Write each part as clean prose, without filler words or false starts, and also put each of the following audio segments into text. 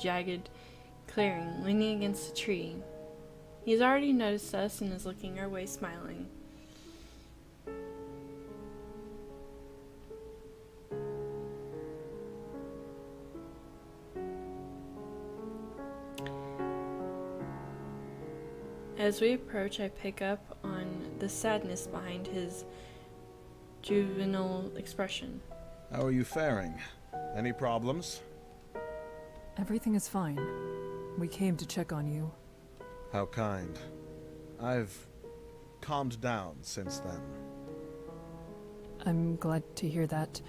jagged clearing, leaning against a tree. He's already noticed us and is looking our way, smiling. As we approach, I pick up on the sadness behind his juvenile expression. How are you faring? Any problems? Everything is fine. We came to check on you. How kind. I've calmed down since then. I'm glad to hear that.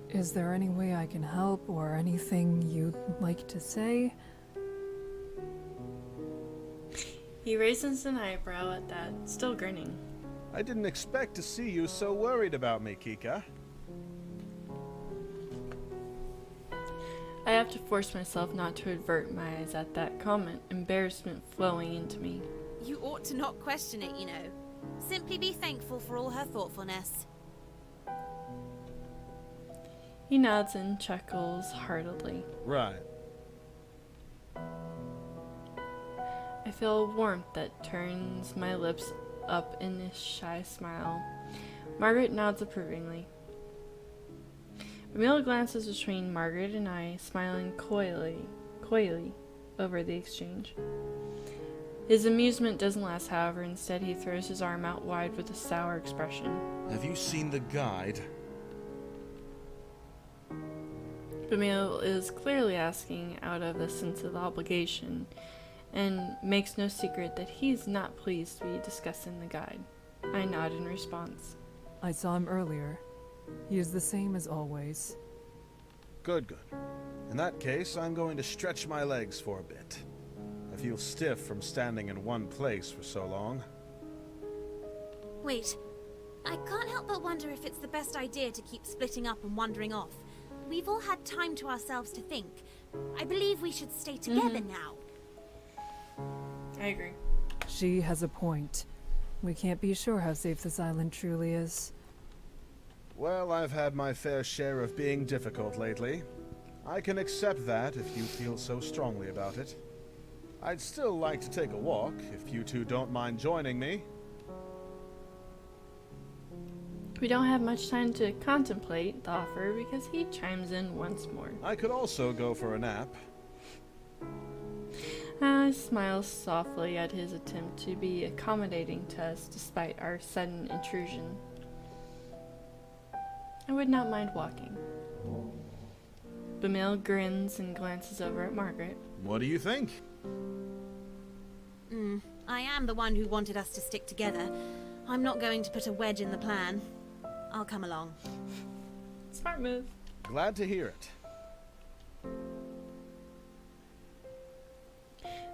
Is there any way I can help or anything you'd like to say? He raises an eyebrow at that, still grinning. I didn't expect to see you so worried about me, Kika. I have to force myself not to avert my eyes at that comment, embarrassment flowing into me. You ought to not question it, you know. Simply be thankful for all her thoughtfulness. He nods and chuckles heartily. Right. I feel a warmth that turns my lips up in a shy smile. Margaret nods approvingly. Emil glances between Margaret and I, smiling coyly over the exchange. His amusement doesn't last, however. Instead, he throws his arm out wide with a sour expression. Have you seen the guide? Emil is clearly asking out of a sense of obligation, and makes no secret that he's not pleased to be discussing the guide. I nod in response. I saw him earlier. He is the same as always. Good, good. In that case, I'm going to stretch my legs for a bit. I feel stiff from standing in one place for so long. Wait. I can't help but wonder if it's the best idea to keep splitting up and wandering off. We've all had time to ourselves to think. I believe we should stay together now. I agree. She has a point. We can't be sure how safe this island truly is. Well, I've had my fair share of being difficult lately. I can accept that if you feel so strongly about it. I'd still like to take a walk, if you two don't mind joining me. We don't have much time to contemplate the offer because he chimes in once more. I could also go for a nap. I smile softly at his attempt to be accommodating to us despite our sudden intrusion. I would not mind walking. Bamil grins and glances over at Margaret. What do you think? I am the one who wanted us to stick together. I'm not going to put a wedge in the plan. I'll come along. Smart move. Glad to hear it.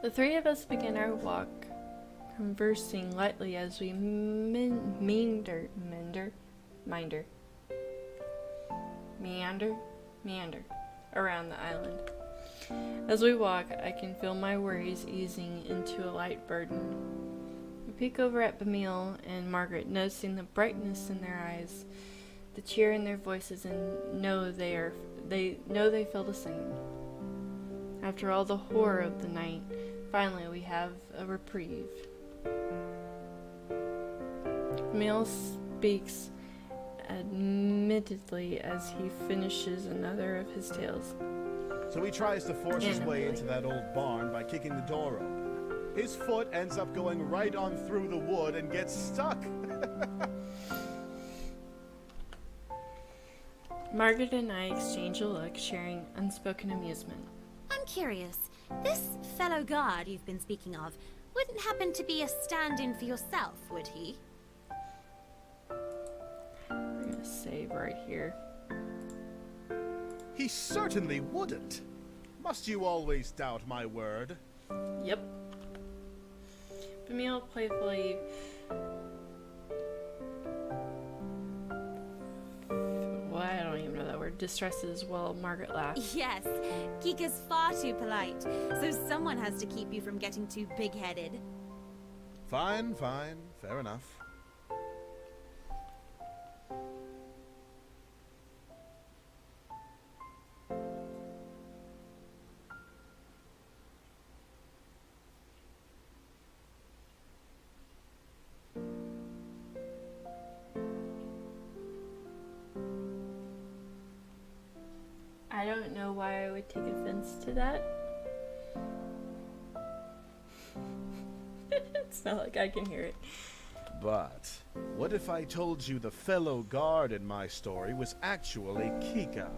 The three of us begin our walk, conversing lightly as we meander around the island. As we walk, I can feel my worries easing into a light burden. We peek over at Bamil and Margaret, noticing the brightness in their eyes, the cheer in their voices, and know they feel the same. After all the horror of the night, finally we have a reprieve. Bamil speaks admittedly as he finishes another of his tales. So he tries to force his way into that old barn by kicking the door open. His foot ends up going right on through the wood and gets stuck. Margaret and I exchange a look, sharing unspoken amusement. I'm curious. This fellow guard you've been speaking of wouldn't happen to be a stand-in for yourself, would he? I'm gonna save right here. He certainly wouldn't. Must you always doubt my word? Yep. Bamil playfully I don't even know that word. Distresses while Margaret laughs. Yes, Kika's far too polite, so someone has to keep you from getting too big-headed. Fine, fine. Fair enough. I don't know why I would take offense to that. It's not like I can hear it. But what if I told you the fellow guard in my story was actually Kika?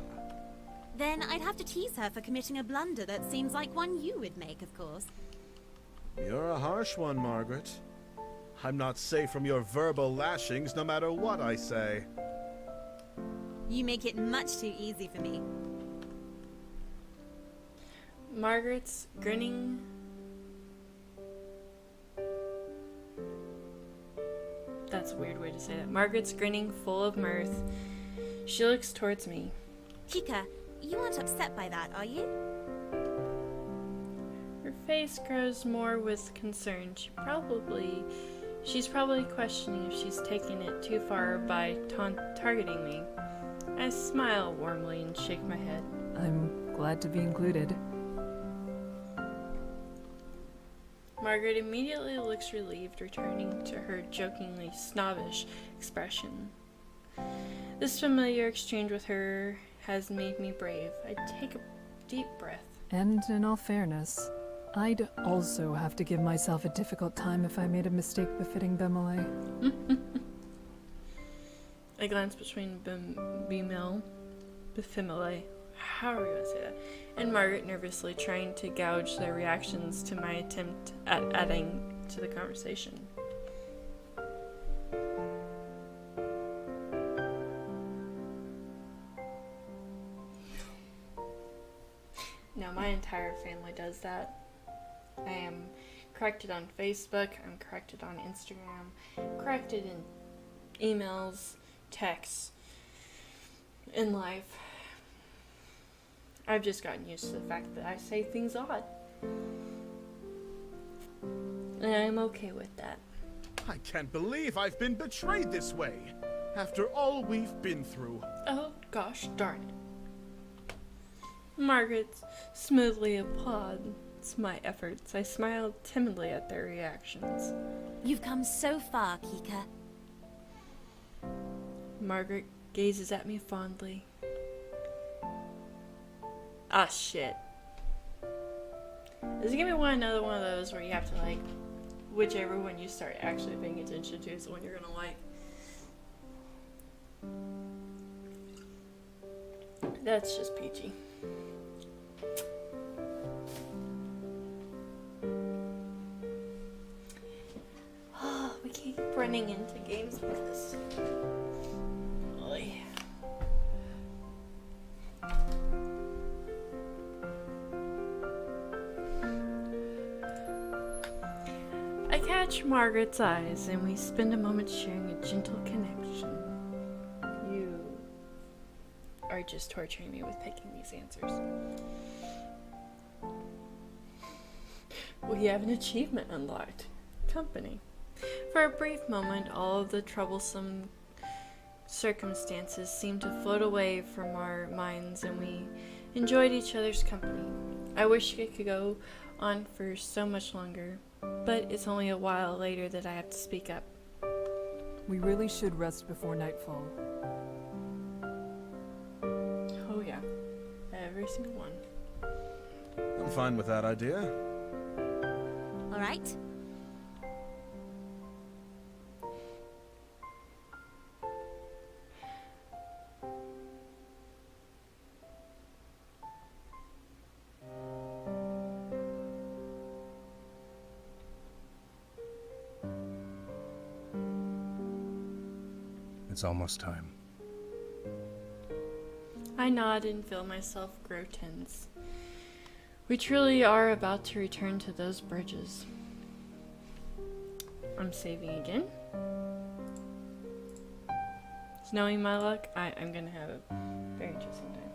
Then I'd have to tease her for committing a blunder that seems like one you would make, of course. You're a harsh one, Margaret. I'm not safe from your verbal lashings no matter what I say. You make it much too easy for me. Margaret's grinning. That's a weird way to say that. Margaret's grinning, full of mirth. She looks towards me. Kika, you aren't upset by that, are you? Her face grows more with concern. She's probably questioning if she's taking it too far by targeting me. I smile warmly and shake my head. I'm glad to be included. Margaret immediately looks relieved, returning to her jokingly snobbish expression. This familiar exchange with her has made me brave. I take a deep breath. And in all fairness, I'd also have to give myself a difficult time if I made a mistake befitting Bemele. I glance between Bemele, how are we going to say that, and Margaret, nervously trying to gauge their reactions to my attempt at adding to the conversation. Now, my entire family does that. I am corrected on Facebook, I'm corrected on Instagram, corrected in emails, texts, in life. I've just gotten used to the fact that I say things odd. And I'm okay with that. I can't believe I've been betrayed this way, after all we've been through. Oh, gosh darn it. Margaret smoothly applauds my efforts. I smile timidly at their reactions. You've come so far, Kika. Margaret gazes at me fondly. Ah, shit. Is it gonna be another one of those where you have to, like, whichever one you start actually paying attention to is the one you're gonna like? That's just peachy. We keep running into games with this. Oy. I catch Margaret's eyes and we spend a moment sharing a gentle connection. You are just torturing me with picking these answers. We have an achievement unlocked. Company. For a brief moment, all of the troublesome circumstances seemed to float away from our minds and we enjoyed each other's company. I wish it could go on for so much longer, but it's only a while later that I have to speak up. We really should rest before nightfall. Oh yeah, every single one. I'm fine with that idea. All right? It's almost time. I nod and feel myself grow tense. We truly are about to return to those bridges. I'm saving again. It's knowing my luck, I'm gonna have a very interesting time.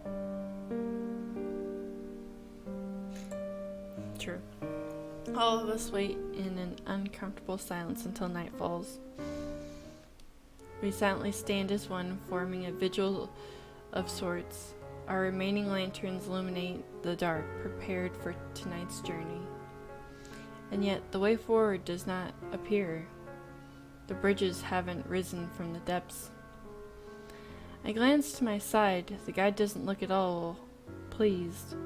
True. All of us wait in an uncomfortable silence until night falls. We silently stand as one, forming a vigil of sorts. Our remaining lanterns illuminate the dark, prepared for tonight's journey. And yet, the way forward does not appear. The bridges haven't risen from the depths. I glance to my side. The guide doesn't look at all pleased.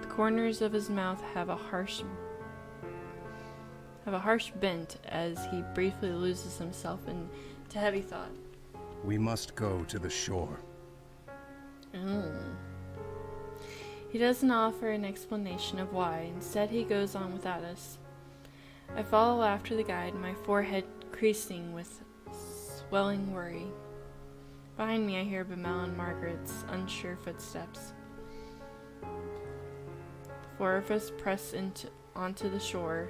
The corners of his mouth have a harsh bent as he briefly loses himself into heavy thought. We must go to the shore. He doesn't offer an explanation of why. Instead, he goes on without us. I follow after the guide, my forehead creasing with swelling worry. Behind me, I hear Bamel and Margaret's unsure footsteps. The four of us press onto the shore.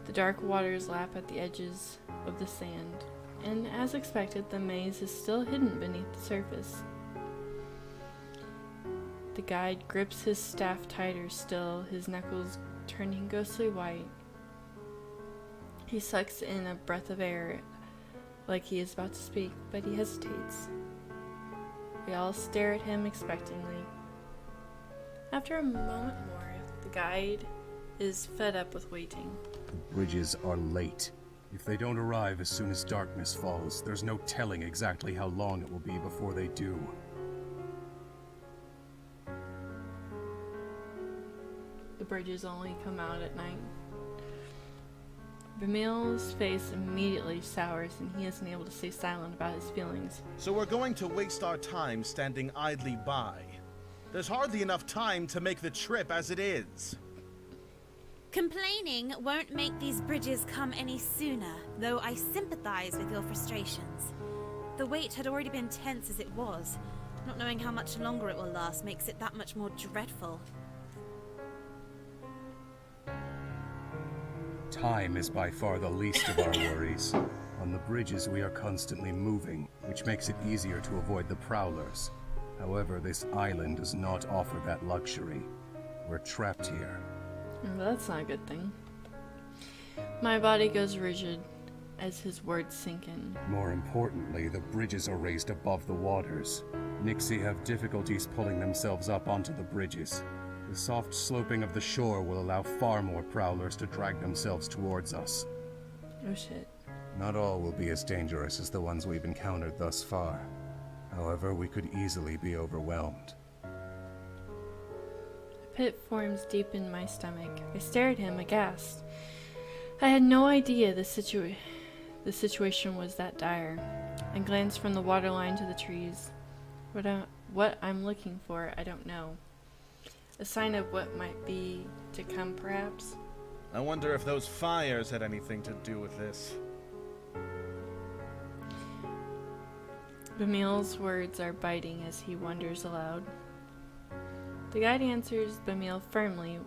The dark waters lap at the edges of the sand, and as expected, the maze is still hidden beneath the surface. The guide grips his staff tighter still, his knuckles turning ghostly white. He sucks in a breath of air like he is about to speak, but he hesitates. We all stare at him expectantly. After a moment more, the guide is fed up with waiting. The bridges are late. If they don't arrive as soon as darkness falls, there's no telling exactly how long it will be before they do. The bridges only come out at night. Bamil's face immediately sours and he isn't able to stay silent about his feelings. So we're going to waste our time standing idly by. There's hardly enough time to make the trip as it is. Complaining won't make these bridges come any sooner, though I sympathize with your frustrations. The wait had already been tense as it was. Not knowing how much longer it will last makes it that much more dreadful. Time is by far the least of our worries. On the bridges we are constantly moving, which makes it easier to avoid the prowlers. However, this island does not offer that luxury. We're trapped here. Well, that's not a good thing. My body goes rigid as his words sink in. More importantly, the bridges are raised above the waters. Nixie have difficulties pulling themselves up onto the bridges. The soft sloping of the shore will allow far more prowlers to drag themselves towards us. Oh shit. Not all will be as dangerous as the ones we've encountered thus far. However, we could easily be overwhelmed. A pit forms deep in my stomach. I stare at him, aghast. I had no idea the situation was that dire. I glance from the waterline to the trees. What I'm looking for, I don't know. A sign of what might be to come, perhaps? I wonder if those fires had anything to do with this. Bamil's words are biting as he wonders aloud. The guide answers Bamil firmly,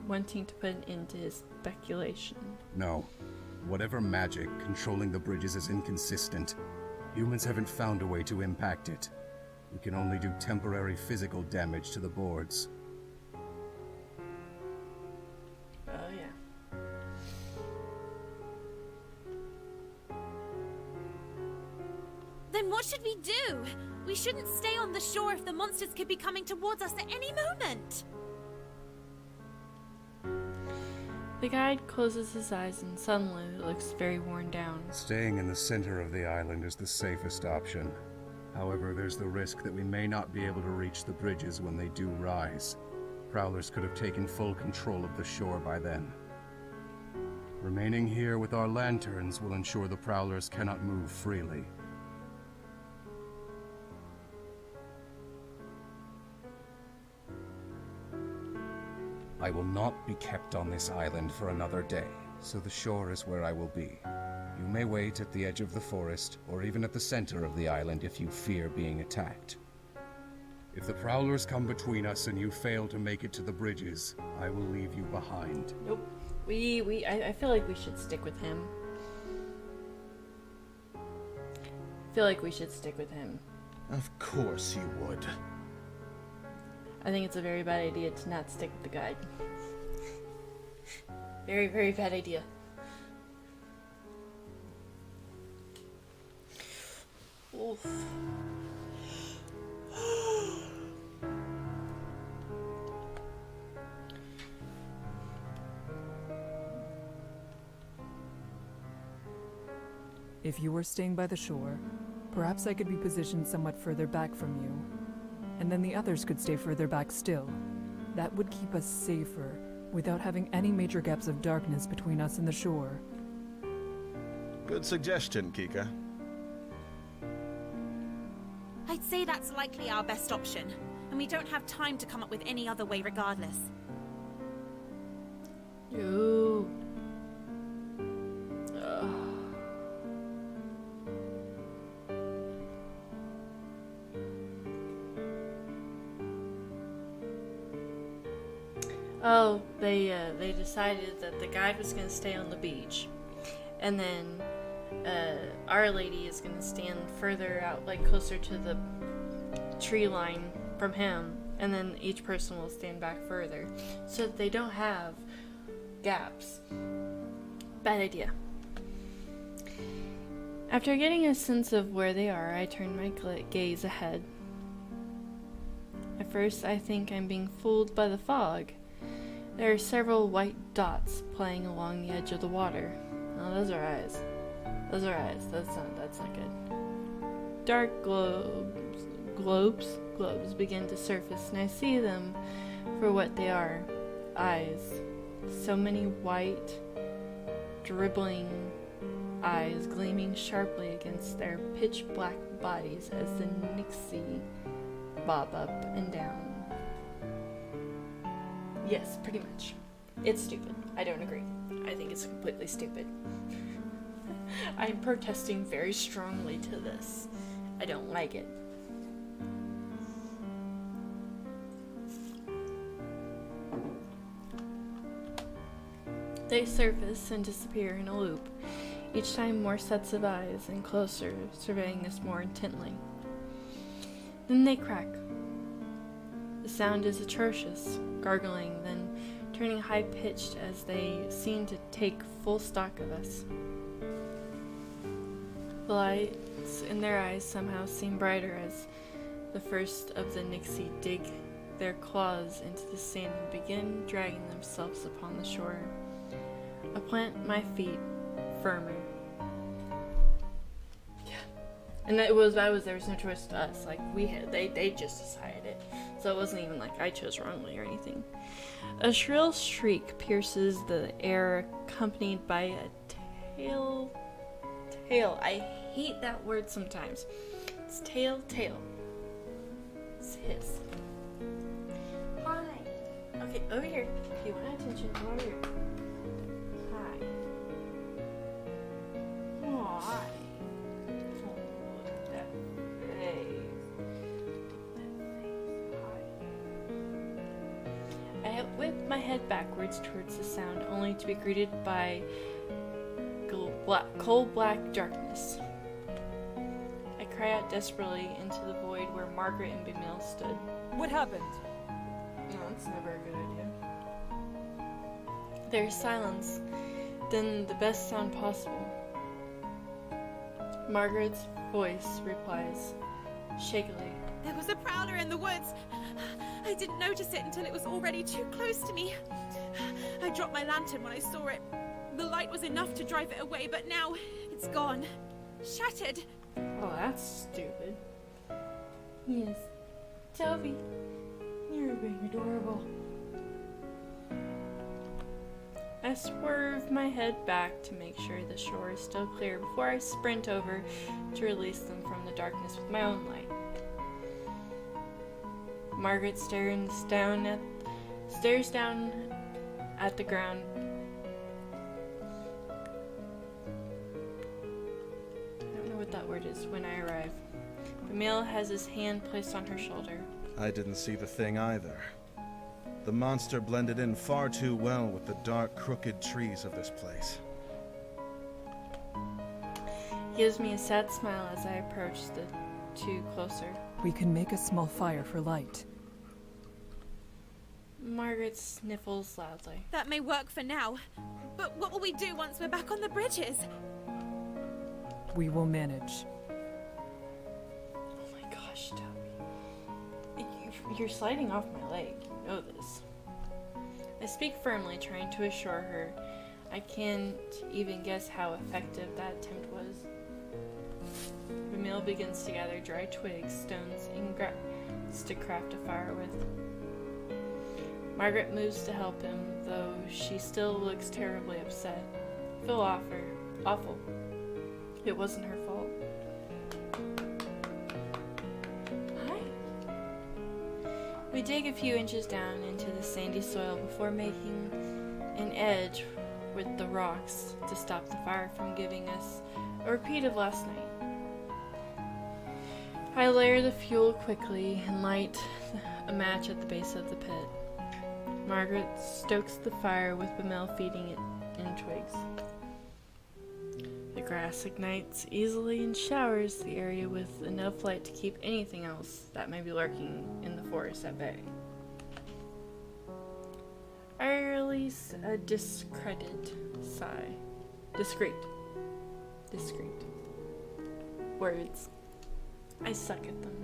wanting to put an end to his speculation. No. Whatever magic controlling the bridges is inconsistent. Humans haven't found a way to impact it. We can only do temporary physical damage to the boards. Oh, yeah. Then what should we do? We shouldn't stay on the shore if the monsters could be coming towards us at any moment. The guide closes his eyes and suddenly looks very worn down. Staying in the center of the island is the safest option. However, there's the risk that we may not be able to reach the bridges when they do rise. Prowlers could have taken full control of the shore by then. Remaining here with our lanterns will ensure the prowlers cannot move freely. I will not be kept on this island for another day, so the shore is where I will be. You may wait at the edge of the forest, or even at the center of the island if you fear being attacked. If the prowlers come between us and you fail to make it to the bridges, I will leave you behind. Nope. I feel like we should stick with him. I feel like we should stick with him. Of course you would. I think it's a very bad idea to not stick with the guide. Very, very bad idea. Oof. If you were staying by the shore, perhaps I could be positioned somewhat further back from you. and then the others could stay further back still. That would keep us safer, without having any major gaps of darkness between us and the shore. Good suggestion, Kika. I'd say that's likely our best option, and we don't have time to come up with any other way regardless. Yo. Ugh. Oh, they decided that the guide was gonna stay on the beach, and then Our Lady is gonna stand further out, like closer to the tree line from him, and then each person will stand back further, so that they don't have gaps. Bad idea. After getting a sense of where they are, I turn my gaze ahead. At first, I think I'm being fooled by the fog. There are several white dots playing along the edge of the water. Oh, those are eyes. Those are eyes. That's not good. Dark globes begin to surface, and I see them for what they are. Eyes. So many white, dribbling eyes gleaming sharply against their pitch black bodies as the Nixie bob up and down. Yes, pretty much. It's stupid. I don't agree. I think it's completely stupid. I'm protesting very strongly to this. I don't like it. They surface and disappear in a loop, each time more sets of eyes and closer, surveying us more intently. Then they crack. The sound is atrocious, gargling, then turning high-pitched as they seem to take full stock of us. The lights in their eyes somehow seem brighter as the first of the Nixie dig their claws into the sand and begin dragging themselves upon the shore. I plant my feet firmer. Yeah. And there was no choice to us. Like they just decided it. So it wasn't even like I chose wrongly or anything. A shrill shriek pierces the air, accompanied by a tail. I hate that word sometimes. It's tail. It's hiss. Hi. Okay, over here. If you want attention, come over here. Hi. Oh, hi. Oh, look at that face. Hi. I whip my head backwards towards the sound, only to be greeted by coal black darkness. I cry out desperately into the void where Margaret and Bemil stood. What happened? No, that's never a good idea. There is silence, then the best sound possible. Margaret's voice replies, shakily. There was a prowler in the woods. I didn't notice it until it was already too close to me. I dropped my lantern when I saw it. The light was enough to drive it away, but now it's gone. Shattered. Oh, that's stupid. Yes. Toby, you're being adorable. I swerve my head back to make sure the shore is still clear before I sprint over to release them from the darkness with my own light. Margaret stares down at the ground. I don't know what that word is when I arrive. Bemil has his hand placed on her shoulder. I didn't see the thing either. The monster blended in far too well with the dark, crooked trees of this place. He gives me a sad smile as I approach the two closer. We can make a small fire for light. Margaret sniffles loudly. That may work for now, but what will we do once we're back on the bridges? We will manage. Oh my gosh, Toby. You're sliding off my leg. You know this. I speak firmly, trying to assure her. I can't even guess how effective that attempt was. Bemil begins to gather dry twigs, stones, and to craft a fire with. Margaret moves to help him, though she still looks terribly upset. I feel awful. It wasn't her fault. Hi. We dig a few inches down into the sandy soil before making an edge with the rocks to stop the fire from giving us a repeat of last night. I layer the fuel quickly and light a match at the base of the pit. Margaret stokes the fire with Bamil feeding it in twigs. The grass ignites easily and showers the area with enough light to keep anything else that may be lurking in the forest at bay. I release a discreet sigh. Discreet words. I suck at them.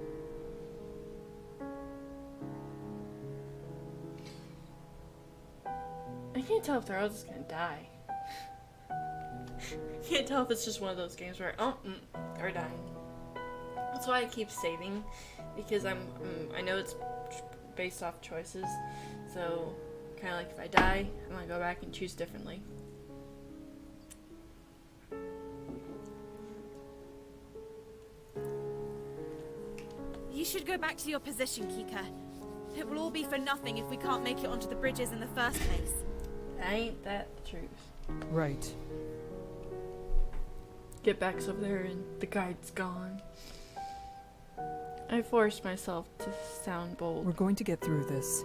I can't tell if they're all just gonna die. Can't tell if it's just one of those games where they're dying. That's why I keep saving, because I know it's based off choices. So kind of like if I die, I'm gonna go back and choose differently. You should go back to your position, Kika. It will all be for nothing if we can't make it onto the bridges in the first place. Ain't that the truth? Right. Get back's over there and the guide's gone. I forced myself to sound bold. We're going to get through this.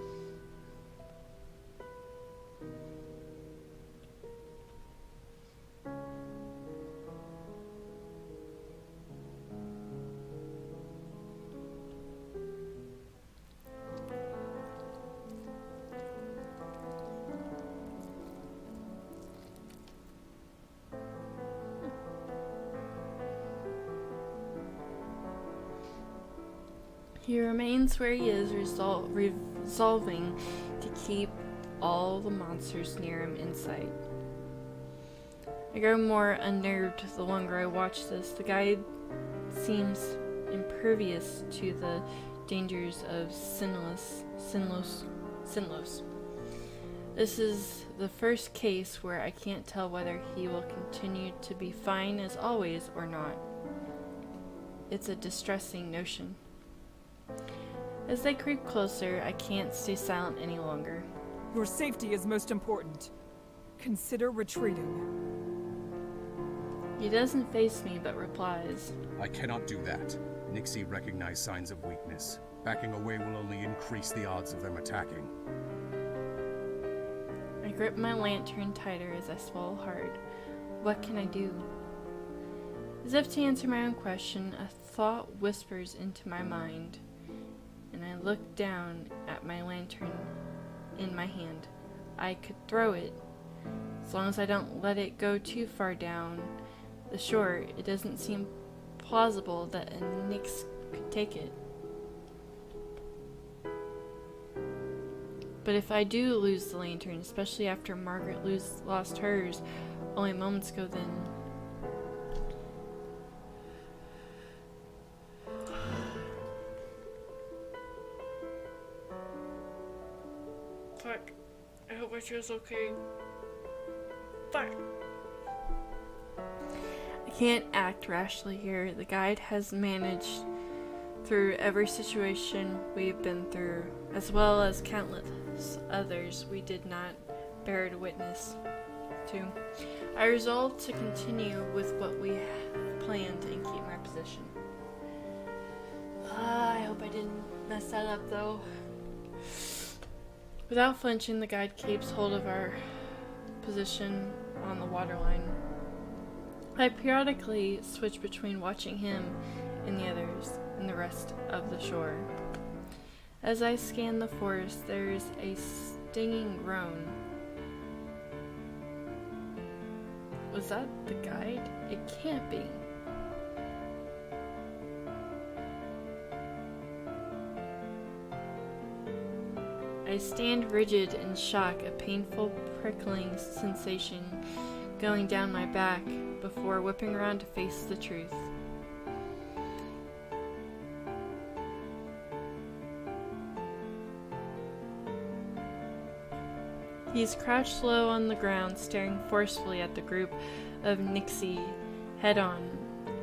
He remains where he is, resolving to keep all the monsters near him in sight. I grow more unnerved the longer I watch this. The guide seems impervious to the dangers of Sinlos. This is the first case where I can't tell whether he will continue to be fine as always or not. It's a distressing notion. As they creep closer, I can't stay silent any longer. Your safety is most important. Consider retreating. He doesn't face me, but replies. I cannot do that. Nixie recognized signs of weakness. Backing away will only increase the odds of them attacking. I grip my lantern tighter as I swallow hard. What can I do? As if to answer my own question, a thought whispers into my mind, and I look down at my lantern in my hand. I could throw it, as long as I don't let it go too far down the shore. It doesn't seem plausible that a Nyx could take it. But if I do lose the lantern, especially after Margaret lost hers only moments ago, then fuck. I hope my show's okay. Fuck. I can't act rashly here. The guide has managed through every situation we've been through, as well as countless others we did not bear to witness to. I resolved to continue with what we planned and keep my position. I hope I didn't mess that up though. Without flinching, the guide keeps hold of our position on the waterline. I periodically switch between watching him and the others and the rest of the shore. As I scan the forest, there's a stinging groan. Was that the guide? It can't be. I stand rigid in shock, a painful prickling sensation going down my back before whipping around to face the truth. He's crouched low on the ground, staring forcefully at the group of Nixie head on.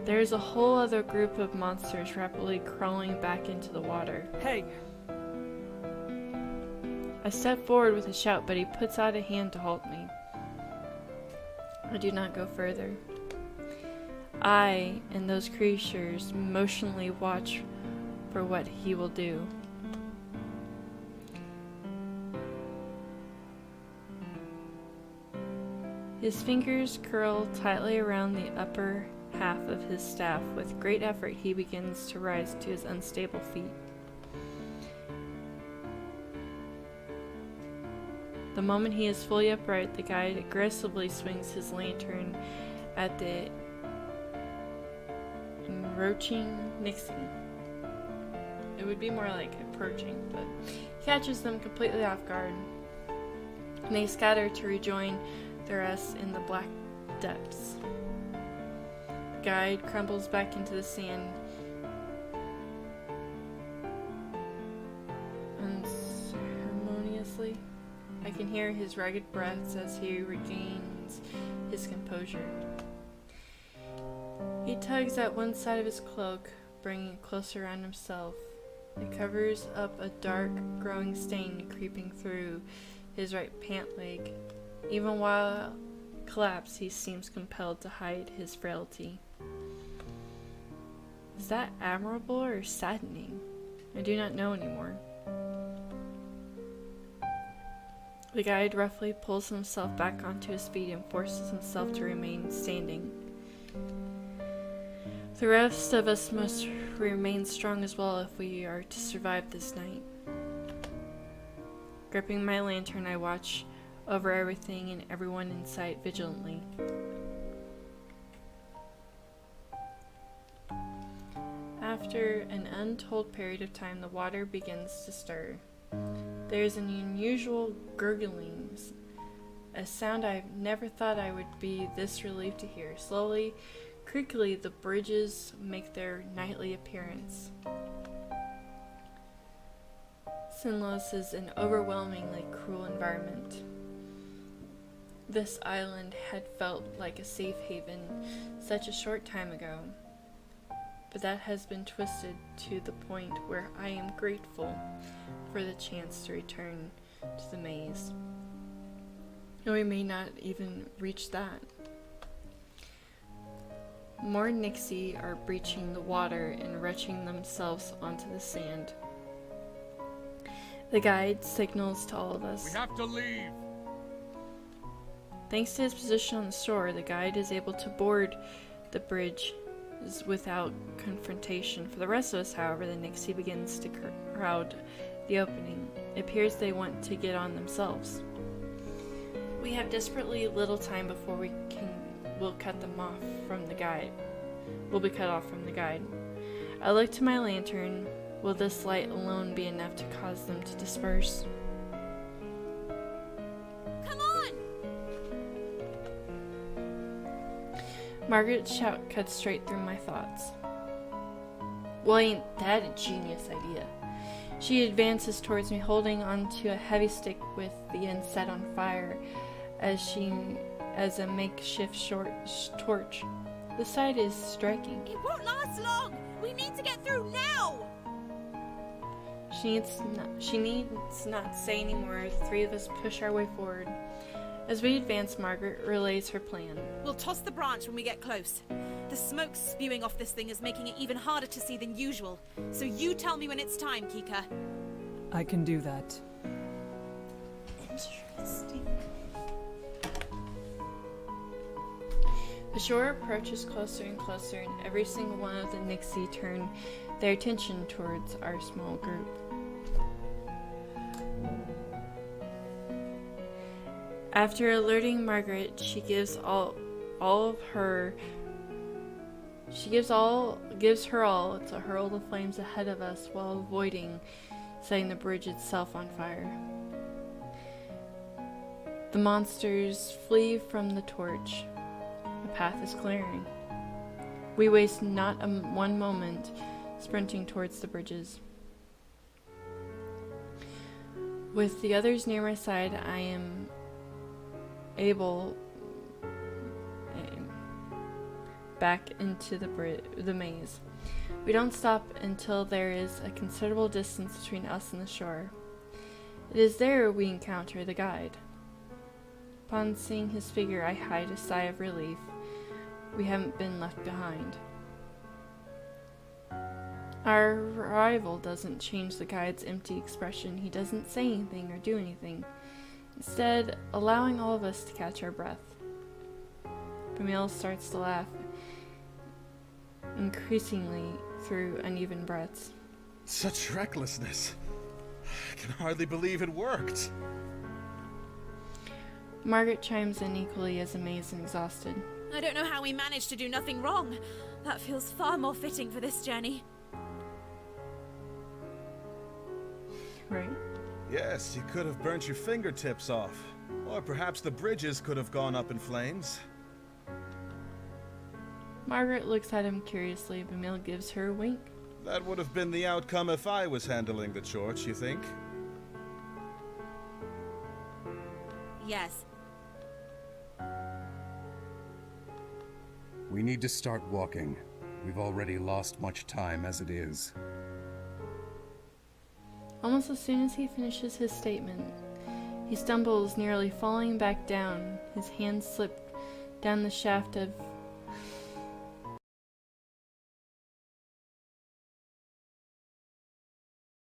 There's a whole other group of monsters rapidly crawling back into the water. Hey! I step forward with a shout, but he puts out a hand to halt me. I do not go further. I and those creatures motionally watch for what he will do. His fingers curl tightly around the upper half of his staff. With great effort, he begins to rise to his unstable feet. The moment he is fully upright, the guide aggressively swings his lantern at the encroaching Nixie. It would be more like approaching, but he catches them completely off guard, and they scatter to rejoin the rest in the black depths. The guide crumbles back into the sand unceremoniously. I can hear his ragged breaths as he regains his composure. He tugs at one side of his cloak, bringing it closer around himself. It covers up a dark, growing stain creeping through his right pant leg. Even while collapsed, he seems compelled to hide his frailty. Is that admirable or saddening? I do not know anymore. The guide roughly pulls himself back onto his feet and forces himself to remain standing. The rest of us must remain strong as well if we are to survive this night. Gripping my lantern, I watch over everything and everyone in sight vigilantly. After an untold period of time, the water begins to stir. There's an unusual gurgling, a sound I never thought I would be this relieved to hear. Slowly, creakily, the bridges make their nightly appearance. Sinlos is an overwhelmingly cruel environment. This island had felt like a safe haven such a short time ago, but that has been twisted to the point where I am grateful for the chance to return to the maze. And we may not even reach that. More Nixie are breaching the water and retching themselves onto the sand. The guide signals to all of us. We have to leave! Thanks to his position on the shore, the guide is able to board the bridge without confrontation. For the rest of us, however, the Nixie begins to crowd the opening. It appears they want to get on themselves. We have desperately little time before we'll cut them off from the guide. We'll be cut off from the guide. I look to my lantern. Will this light alone be enough to cause them to disperse? Come on! Margaret's shout cuts straight through my thoughts. Well, ain't that a genius idea? She advances towards me, holding onto a heavy stick with the end set on fire as a makeshift short torch. The sight is striking. It won't last long! We need to get through now! She needs not say any more. The three of us push our way forward. As we advance, Margaret relays her plan. We'll toss the branch when we get close. The smoke spewing off this thing is making it even harder to see than usual. So you tell me when it's time, Kika. I can do that. Interesting. The shore approaches closer and closer, and every single one of the Nixie turn their attention towards our small group. After alerting Margaret, she gives her all to hurl the flames ahead of us while avoiding setting the bridge itself on fire. The monsters flee from the torch. The path is clearing. We waste not one moment sprinting towards the bridges. With the others near my side, I am able back into the maze. We don't stop until there is a considerable distance between us and the shore. It is there we encounter the guide. Upon seeing his figure, I hide a sigh of relief. We haven't been left behind. Our arrival doesn't change the guide's empty expression. He doesn't say anything or do anything, instead allowing all of us to catch our breath. Bamil starts to laugh, increasingly through uneven breaths. Such recklessness. I can hardly believe it worked. Margaret chimes in, equally as amazed and exhausted. I don't know how we managed to do nothing wrong. That feels far more fitting for this journey. Right. Yes, you could have burnt your fingertips off. Or perhaps the bridges could have gone up in flames. Margaret looks at him curiously. Bamil gives her a wink. That would have been the outcome if I was handling the torch, you think? Yes. We need to start walking. We've already lost much time as it is. Almost as soon as he finishes his statement, he stumbles, nearly falling back down. His hands slip down the shaft of